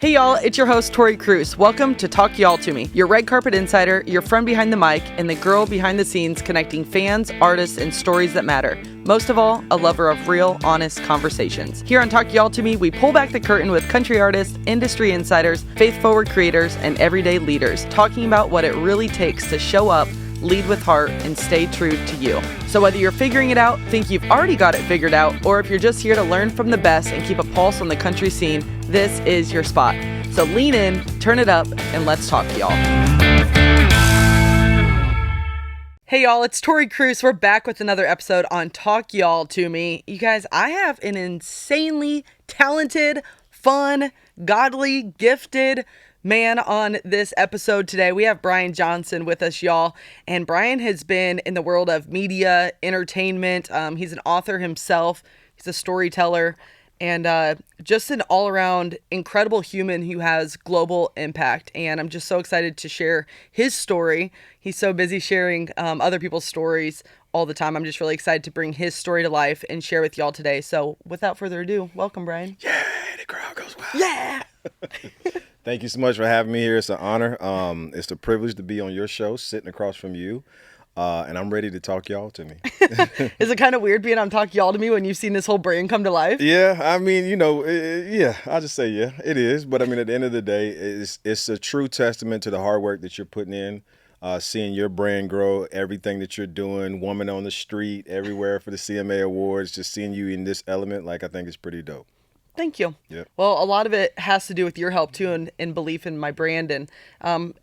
Hey y'all, it's your host Tori Cruz. Welcome to Talk Y'all to Me, your red carpet insider, your friend behind the mic, and the girl behind the scenes connecting fans, artists, and stories that matter. Most of all, a lover of real, honest conversations. Here on Talk Y'all to Me, we pull back the curtain with country artists, industry insiders, faith-forward creators, and everyday leaders, talking about what it really takes to show up, lead with heart, and stay true to you. So whether you're figuring it out, think you've already got it figured out, or if you're just here to learn from the best and keep a pulse on the country scene, this is your spot. So lean in, turn it up, and let's talk, y'all. Hey y'all, it's Tori Cruz. We're back with another episode on Talk Y'all to Me. You guys, I have an insanely talented, fun, godly, gifted man on this episode today. We have Brian Johnson with us, y'all. And Brian has been in the world of media, entertainment. He's an author himself. He's a storyteller. And just an all-around incredible human who has global impact. And I'm just so excited to share his story. He's so busy sharing other people's stories all the time. I'm just really excited to bring his story to life and share with y'all today. So without further ado, welcome, Brian. Yeah, the crowd goes wild. Yeah! Thank you so much for having me here. It's an honor. It's a privilege to be on your show, sitting across from you. And I'm ready to talk y'all to me. Is it kind of weird being on Talk Y'all to Me when you've seen this whole brand come to life? Yeah, I mean, yeah, I'll just say, yeah, it is. But I mean, at the end of the day, it's a true testament to the hard work that you're putting in, seeing your brand grow, everything that you're doing, woman on the street, everywhere for the CMA Awards, just seeing you in this element, like, I think it's pretty dope. Thank you. Yep. Well, a lot of it has to do with your help too and belief in my brand. And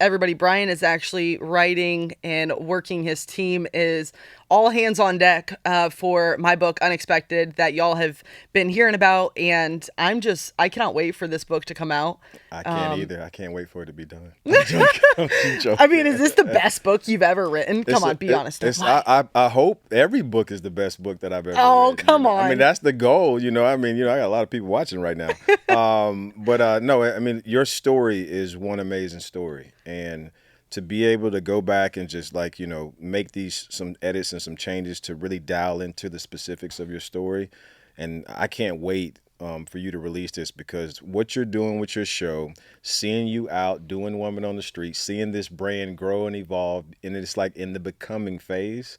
everybody, Brian is actually writing and working. His team is all hands on deck for my book, Unexpected, that y'all have been hearing about. And I cannot wait for this book to come out. I can't either. I can't wait for it to be done. I'm joking. I mean, is this the best book you've ever written? Come on, be honest. I hope every book is the best book that I've ever written. Come on. I mean, that's the goal, I got a lot of people watching right now. No, I mean, your story is one amazing story. And to be able to go back and just make some edits and some changes to really dial into the specifics of your story. And I can't wait for you to release this, because what you're doing with your show, seeing you out doing Woman on the Street, seeing this brand grow and evolve, and it's like in the becoming phase,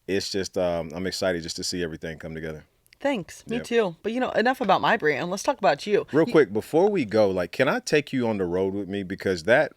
it's just, I'm excited just to see everything come together. Thanks. Me too. But enough about my brand. Let's talk about you. Real quick, before we go, can I take you on the road with me? Because that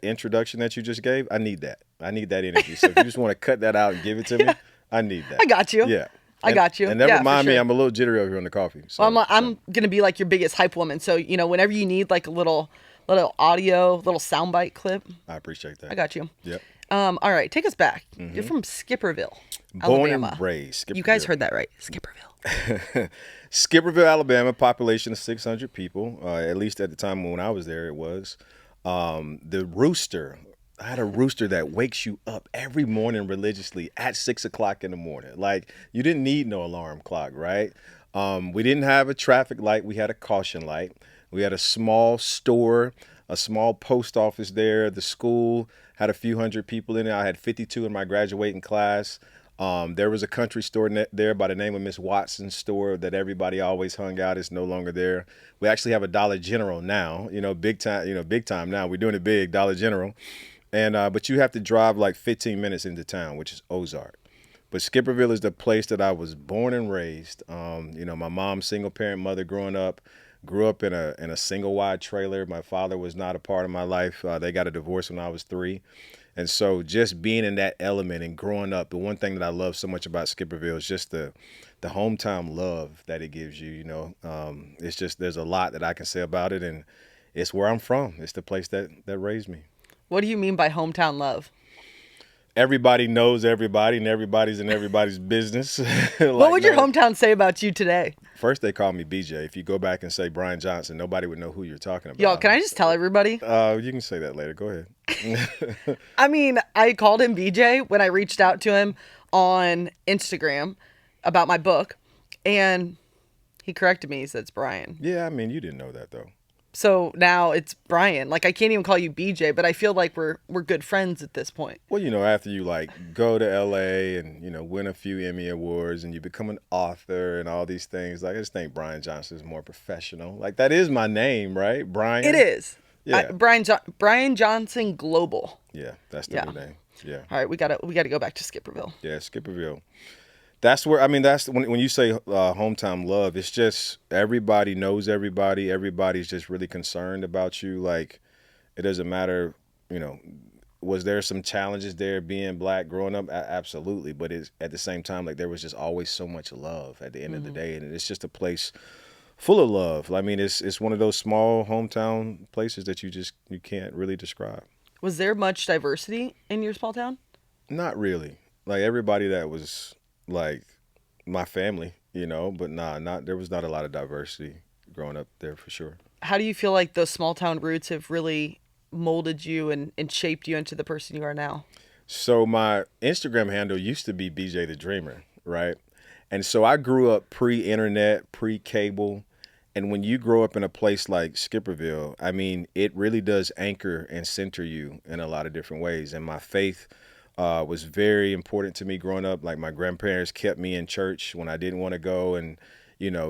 introduction that you just gave, I need that. I need that energy. So if you just want to cut that out and give it to me, I need that. I got you. Yeah. I got you. And never mind me, sure. I'm a little jittery over here on the coffee. So, I'm going to be like your biggest hype woman. So, whenever you need like a little audio, little soundbite clip. I appreciate that. I got you. Yep. All right, take us back. Mm-hmm. You're from Skipperville, Born Alabama. and raised. Skipperville. You guys heard that right. Skipperville. Skipperville, Alabama, population of 600 people. At least at the time when I was there, it was. The rooster. I had a rooster that wakes you up every morning religiously at 6 o'clock in the morning. Like, you didn't need no alarm clock, right? We didn't have a traffic light. We had a caution light. We had a small store, a small post office there. The school had a few hundred people in it. I had 52 in my graduating class. There was a country store there by the name of Miss Watson's store that everybody always hung out. It's no longer there. We actually have a Dollar General now, big time now. We're doing it big, Dollar General. And but you have to drive like 15 minutes into town, which is Ozark. But Skipperville is the place that I was born and raised. My mom's single parent mother growing up, grew up in a single wide trailer. My father was not a part of my life. They got a divorce when I was 3. And so just being in that element and growing up, the one thing that I love so much about Skipperville is just the hometown love that it gives you. It's just, there's a lot that I can say about it, and it's where I'm from. It's the place that raised me. What do you mean by hometown love? Everybody knows everybody, and everybody's in everybody's business. What would your hometown say about you today? First, they call me BJ. If you go back and say Brian Johnson, nobody would know who you're talking about. Y'all, can I just tell everybody? You can say that later. Go ahead. I mean, I called him BJ when I reached out to him on Instagram about my book, and he corrected me. He said it's Brian. Yeah, I mean, you didn't know that, though. So now it's Brian. Like I can't even call you BJ, but I feel like we're good friends at this point. Well, after you like go to LA and, win a few Emmy awards and you become an author and all these things, like I just think Brian Johnson is more professional. Like that is my name, right? Brian. It is. Yeah. Brian Johnson Global. Yeah, that's the new name. Yeah. All right, we gotta go back to Skipperville. Yeah, Skipperville. That's where, I mean, that's when you say hometown love, it's just everybody knows everybody. Everybody's just really concerned about you. Like, it doesn't matter, was there some challenges there being black growing up? Absolutely. But it's, at the same time, like, there was just always so much love at the end of the day. And it's just a place full of love. I mean, it's one of those small hometown places that you can't really describe. Was there much diversity in your small town? Not really. Like, everybody that was like my family, but there was not a lot of diversity growing up there for sure. How do you feel like those small town roots have really molded you and shaped you into the person you are now? So my Instagram handle used to be BJ the Dreamer, right? And so I grew up pre-internet, pre-cable. And when you grow up in a place like Skipperville, I mean, it really does anchor and center you in a lot of different ways. And my faith was very important to me growing up. Like my grandparents kept me in church when I didn't want to go, and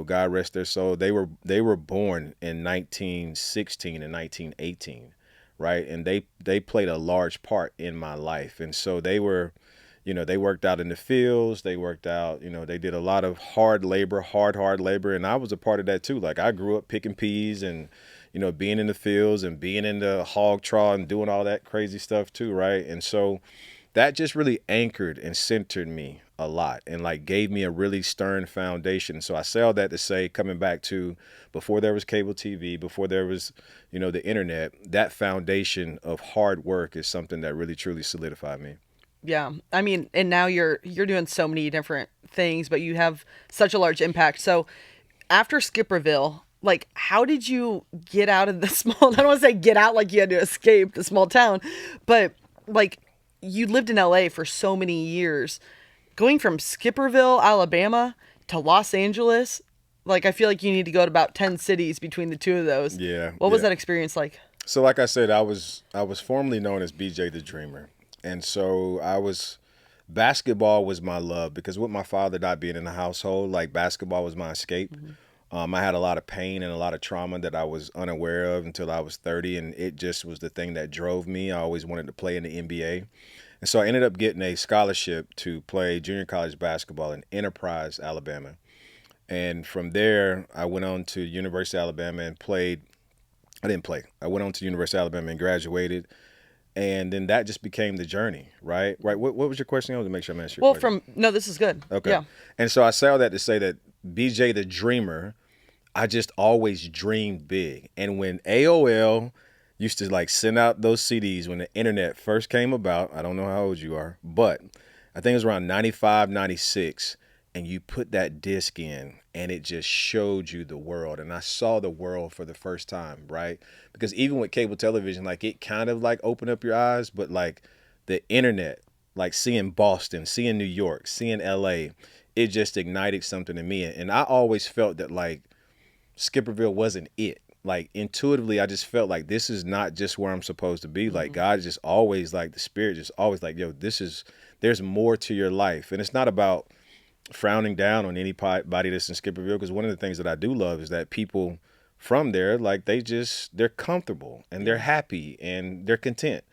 God rest their soul. They were born in 1916 and 1918, right? And they played a large part in my life. And so they were, they worked out in the fields. They worked out, they did a lot of hard labor, and I was a part of that too. Like I grew up picking peas and being in the fields and being in the hog trough and doing all that crazy stuff too, right? And so that just really anchored and centered me a lot and like gave me a really stern foundation. So I say all that to say, coming back to before there was cable TV, before there was, the internet, that foundation of hard work is something that really truly solidified me. Yeah. I mean, and now you're doing so many different things, but you have such a large impact. So after Skipperville, like, how did you get out of the small, I don't want to say get out like you had to escape the small town, but like, you lived in LA for so many years. Going from Skipperville, Alabama to Los Angeles, like I feel like you need to go to about 10 cities between the two of those. Yeah. What was that experience like? So like I said, I was formerly known as BJ the Dreamer. And so basketball was my love because with my father not being in the household, like basketball was my escape. I had a lot of pain and a lot of trauma that I was unaware of until I was 30, and it just was the thing that drove me. I always wanted to play in the NBA. And so I ended up getting a scholarship to play junior college basketball in Enterprise, Alabama. And from there, I went on to University of Alabama and played. I didn't play. I went on to University of Alabama and graduated. And then that just became the journey, right? Right. What was your question? I want to make sure I'm answering your question. No, this is good. Okay. Yeah. And so I say all that to say that BJ the Dreamer, I just always dreamed big. And when AOL used to like send out those CDs when the internet first came about, I don't know how old you are, but I think it was around 95, 96, and you put that disc in and it just showed you the world. And I saw the world for the first time, right? Because even with cable television, like it kind of like opened up your eyes, but like the internet, like seeing Boston, seeing New York, seeing LA, it just ignited something in me. And I always felt that like Skipperville wasn't it. Like intuitively, I just felt like this is not just where I'm supposed to be. Like God just always like the spirit just always like, yo, there's more to your life. And it's not about frowning down on anybody that's in Skipperville, because one of the things that I do love is that people from there, like they're comfortable and they're happy and they're content,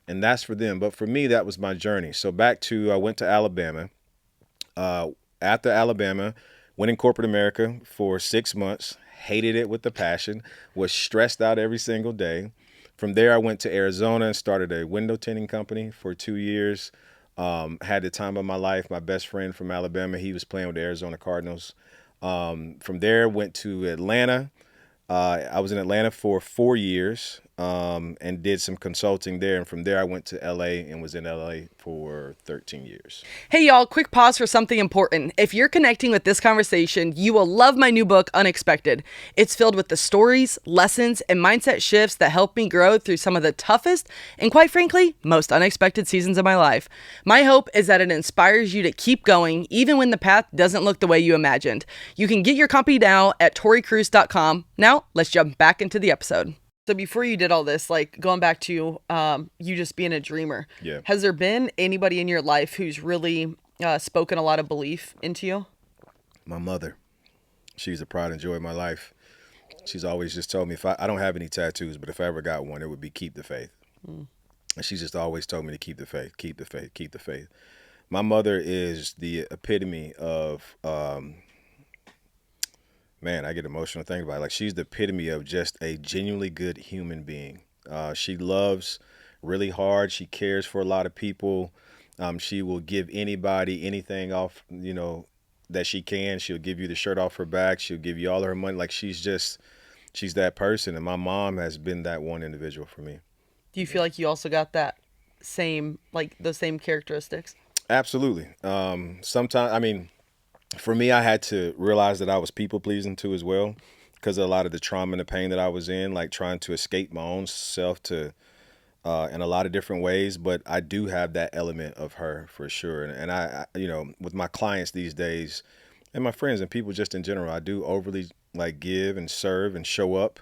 and that's for them. But for me, that was my journey. So I went to Alabama. After Alabama, went in corporate America for 6 months, hated it with a passion, was stressed out every single day. From there, I went to Arizona and started a window tinting company for 2 years. Had the time of my life. My best friend from Alabama, he was playing with the Arizona Cardinals. From there, went to Atlanta. I was in Atlanta for 4 years. and did some consulting there. And from there, I went to LA and was in LA for 13 years. Hey y'all, quick pause for something important. If you're connecting with this conversation, you will love my new book, Unexpected. It's filled with the stories, lessons, and mindset shifts that helped me grow through some of the toughest and, quite frankly, most unexpected seasons of my life. My hope is that it inspires you to keep going even when the path doesn't look the way you imagined. You can get your copy now at torikruse.com. Now, let's jump back into the episode. So before you did all this, like going back to you just being a dreamer, Yeah. has there been anybody in your life who's really spoken a lot of belief into you? My mother, she's the pride and joy of my life. She's always just told me, I don't have any tattoos, but if I ever got one, it would be keep the faith. And she's just always told me to keep the faith, keep the faith, keep the faith. My mother is the epitome of, man, I get emotional thinking about it. Like, she's the epitome of just a genuinely good human being. She loves really hard. She cares for a lot of people. She will give anybody anything off, that she can. She'll give you the shirt off her back. She'll give you all her money. Like, she's that person. And my mom has been that one individual for me. Do you feel like you also got that same, like those same characteristics? Absolutely. Sometimes, for me, I had to realize that I was people pleasing too as well, because of a lot of the trauma and the pain that I was in, like trying to escape my own self in a lot of different ways. But I do have that element of her for sure. And I with my clients these days and my friends and people just in general, I do overly like give and serve and show up.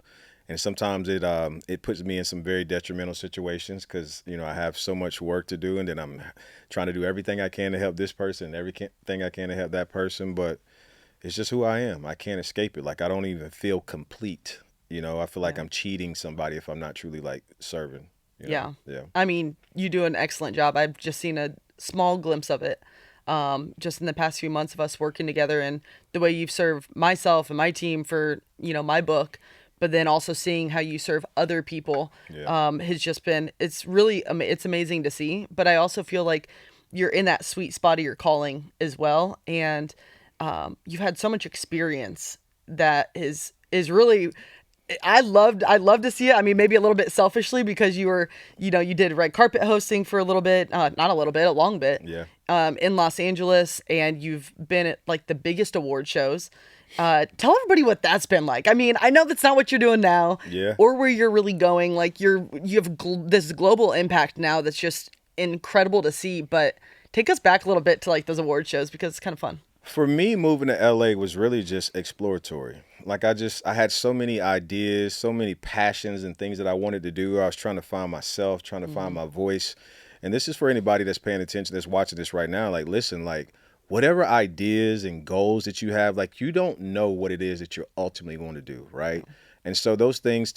And sometimes it puts me in some very detrimental situations because, I have so much work to do, and then I'm trying to do everything I can to help this person, everything I can to help that person. But it's just who I am. I can't escape it. Like, I don't even feel complete. I feel like I'm cheating somebody if I'm not truly like serving. Yeah. Yeah. I mean, you do an excellent job. I've just seen a small glimpse of it just in the past few months of us working together, and the way you've served myself and my team for, my book. But then also seeing how you serve other people has just been, it's amazing to see. But I also feel like you're in that sweet spot of your calling as well. And you've had so much experience that is really, I loved to see it. I mean, maybe a little bit selfishly because you were, you did red carpet hosting for a little bit, not a little bit, a long bit, in Los Angeles. And you've been at like the biggest award shows. Tell everybody what that's been like. I mean, I know that's not what you're doing now, or where you're really going. Like you have this global impact now that's just incredible to see. But take us back a little bit to like those award shows because it's kind of fun. For me, moving to LA was really just exploratory. Like, I had so many ideas, so many passions and things that I wanted to do. I was trying to find myself, trying to find my voice. And this is for anybody that's paying attention, that's watching this right now. Like, listen, like, whatever ideas and goals that you have, like, you don't know what it is that you're ultimately going to do, right? And so those things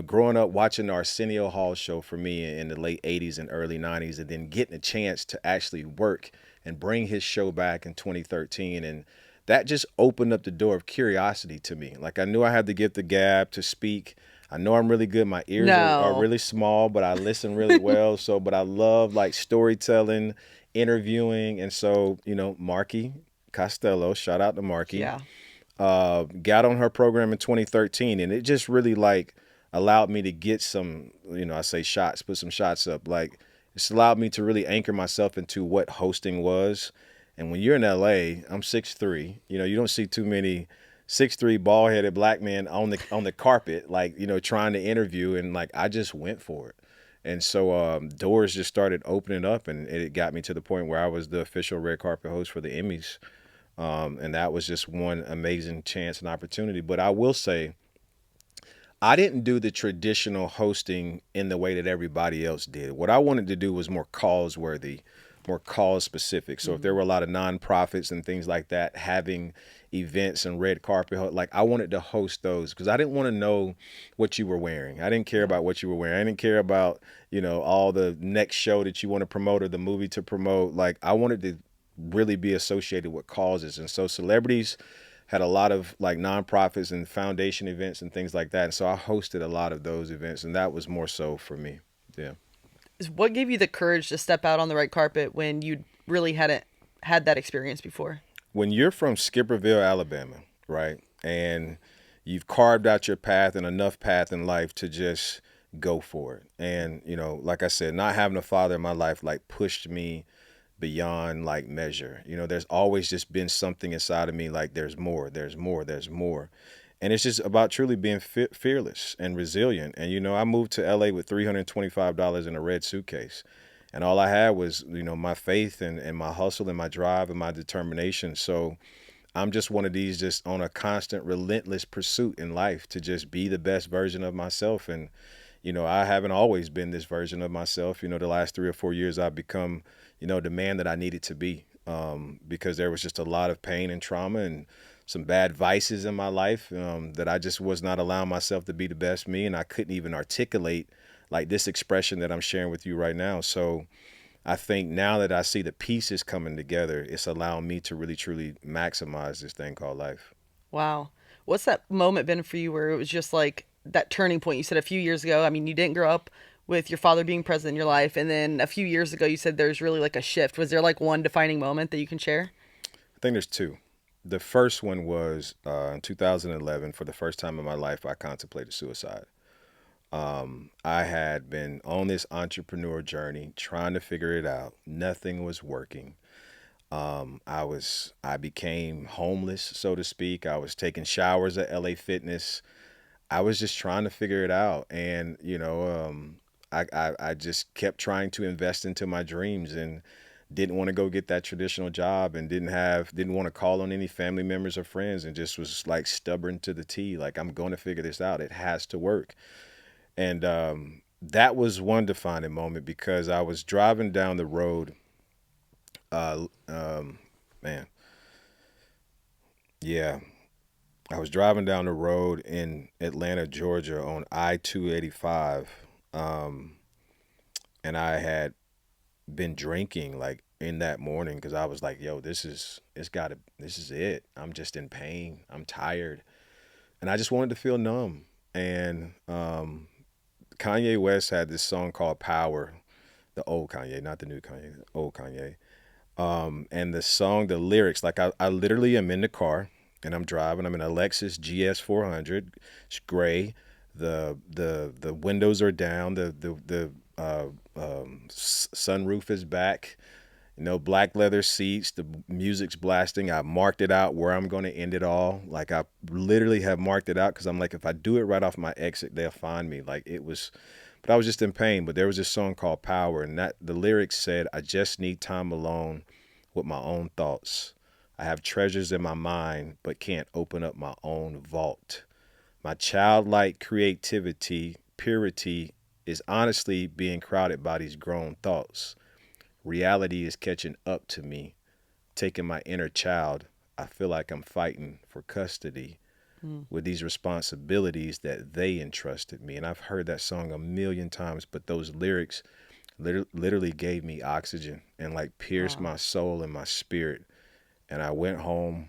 growing up watching the Arsenio Hall show for me in the late 80s and early 90s, and then getting a chance to actually work and bring his show back in 2013. And that just opened up the door of curiosity to me. Like, I knew I had to get the gab to speak. I know I'm really good. My ears are really small, but I listen really well. But I love like storytelling, interviewing. And so, Marky Costello, shout out to Marky, got on her program in 2013. And it just really like allowed me to get some, I say shots, put some shots up. Like, it's allowed me to really anchor myself into what hosting was. And when you're in LA, I'm 6'3", you don't see too many 6'3" bald-headed black men on the carpet, like, trying to interview. And like, I just went for it. And so doors just started opening up, and it got me to the point where I was the official red carpet host for the Emmys. And that was just one amazing chance and opportunity. But I will say, I didn't do the traditional hosting in the way that everybody else did. What I wanted to do was more cause-worthy, more cause-specific. So if there were a lot of nonprofits and things like that having events and red carpet, like, I wanted to host those because I didn't want to know what you were wearing. I didn't care about what you were wearing. I didn't care about, all the next show that you want to promote or the movie to promote. Like, I wanted to really be associated with causes. And so celebrities had a lot of like nonprofits and foundation events and things like that. And so I hosted a lot of those events, and that was more so for me. Yeah. What gave you the courage to step out on the red carpet when you really hadn't had that experience before? When you're from Skipperville, Alabama, right, and you've carved out your path and enough path in life to just go for it. And, like I said, not having a father in my life like pushed me beyond like measure. There's always just been something inside of me like there's more, there's more, there's more. And it's just about truly being fearless and resilient. And, I moved to LA with $325 in a red suitcase. And all I had was, my faith and my hustle and my drive and my determination. So I'm just one of these just on a constant, relentless pursuit in life to just be the best version of myself. And, I haven't always been this version of myself. The last 3 or 4 years, I've become, the man that I needed to be, because there was just a lot of pain and trauma and some bad vices in my life, that I just was not allowing myself to be the best me. And I couldn't even articulate like this expression that I'm sharing with you right now. So I think now that I see the pieces coming together, it's allowing me to really, truly maximize this thing called life. Wow. What's that moment been for you where it was just like that turning point? You said a few years ago, I mean, you didn't grow up with your father being present in your life. And then a few years ago, you said there's really like a shift. Was there like one defining moment that you can share? I think there's two. The first one was in 2011. For the first time in my life, I contemplated suicide. I had been on this entrepreneur journey trying to figure it out. Nothing was working. I became homeless, so to speak. I was taking showers at LA Fitness. I was just trying to figure it out. And, I just kept trying to invest into my dreams and didn't want to go get that traditional job and didn't want to call on any family members or friends, and just was like stubborn to the T. Like, I'm going to figure this out. It has to work. And that was one defining moment because I was driving down the road. Uh, Man, yeah, I was driving down the road in Atlanta, Georgia on I-285. Um, and I had been drinking like in that morning because I was like, yo, this is it. I'm just in pain. I'm tired. And I just wanted to feel numb. And Kanye West had this song called Power, the old Kanye, not the new Kanye, the old Kanye. And the song, the lyrics, like I literally am in the car and I'm driving. I'm in a Lexus GS 400. It's gray. The windows are down. The sunroof is back. Black leather seats. The music's blasting. I marked it out where I'm going to end it all. Like, I literally have marked it out because I'm like, if I do it right off my exit, they'll find me. Like, it was. But I was just in pain. But there was this song called Power, and that the lyrics said, "I just need time alone with my own thoughts. I have treasures in my mind, but can't open up my own vault. My childlike creativity, purity, is honestly being crowded by these grown thoughts. Reality is catching up to me, taking my inner child. I feel like I'm fighting for custody with these responsibilities that they entrusted me." And I've heard that song a million times, but those lyrics literally gave me oxygen and like pierced Wow. my soul and my spirit. And I went home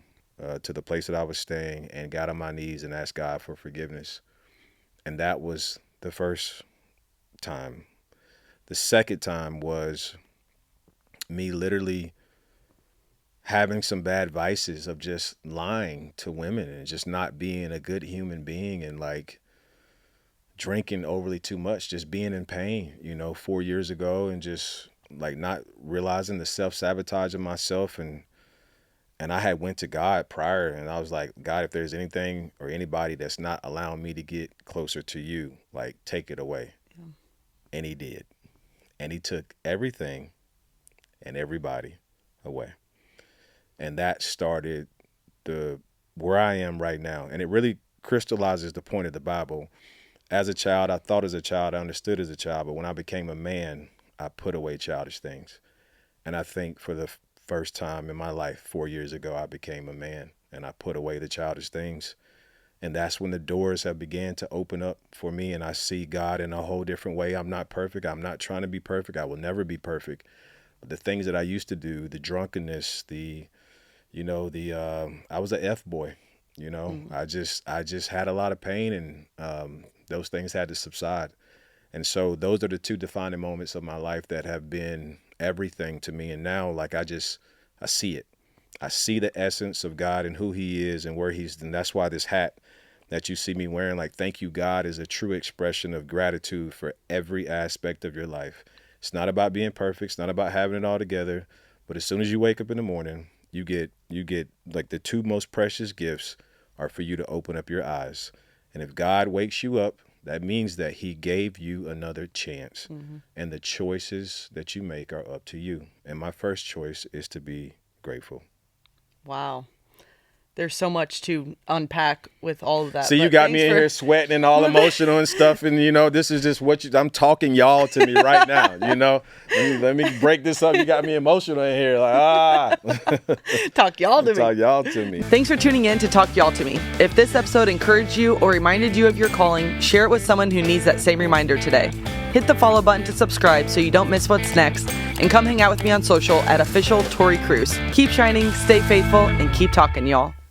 to the place that I was staying and got on my knees and asked God for forgiveness. And that was the first time. The second time was me literally having some bad vices of just lying to women and just not being a good human being, and like drinking overly too much, just being in pain, 4 years ago, and just like not realizing the self-sabotage of myself. And I had went to God prior and I was like, God, if there's anything or anybody that's not allowing me to get closer to you, like, take it away. Yeah. And he did. And he took everything and everybody away. And that started the where I am right now. And it really crystallizes the point of the Bible. As a child, I thought as a child, I understood as a child, but when I became a man, I put away childish things. And I think for the first time in my life, 4 years ago, I became a man and I put away the childish things. And that's when the doors have began to open up for me, and I see God in a whole different way. I'm not perfect. I'm not trying to be perfect. I will never be perfect. But the things that I used to do, the drunkenness, I was a F boy. Mm. I just had a lot of pain, and those things had to subside. And so those are the two defining moments of my life that have been everything to me. And now, like, I see it. I see the essence of God and who he is and where and that's why this hat that you see me wearing. Like, thank you, God, is a true expression of gratitude for every aspect of your life. It's not about being perfect. It's not about having it all together. But as soon as you wake up in the morning, you get like the two most precious gifts are for you to open up your eyes. And if God wakes you up, that means that he gave you another chance. And the choices that you make are up to you. And my first choice is to be grateful. Wow. There's so much to unpack with all of that. So you got me in here sweating and all emotional and stuff. And, this is just I'm talking y'all to me right now, Let me break this up. You got me emotional in here. Talk y'all to me. Talk y'all to me. Thanks for tuning in to Talk Y'all to Me. If this episode encouraged you or reminded you of your calling, share it with someone who needs that same reminder today. Hit the follow button to subscribe so you don't miss what's next. And come hang out with me on social at official Tori Cruz. Keep shining, stay faithful, and keep talking, y'all.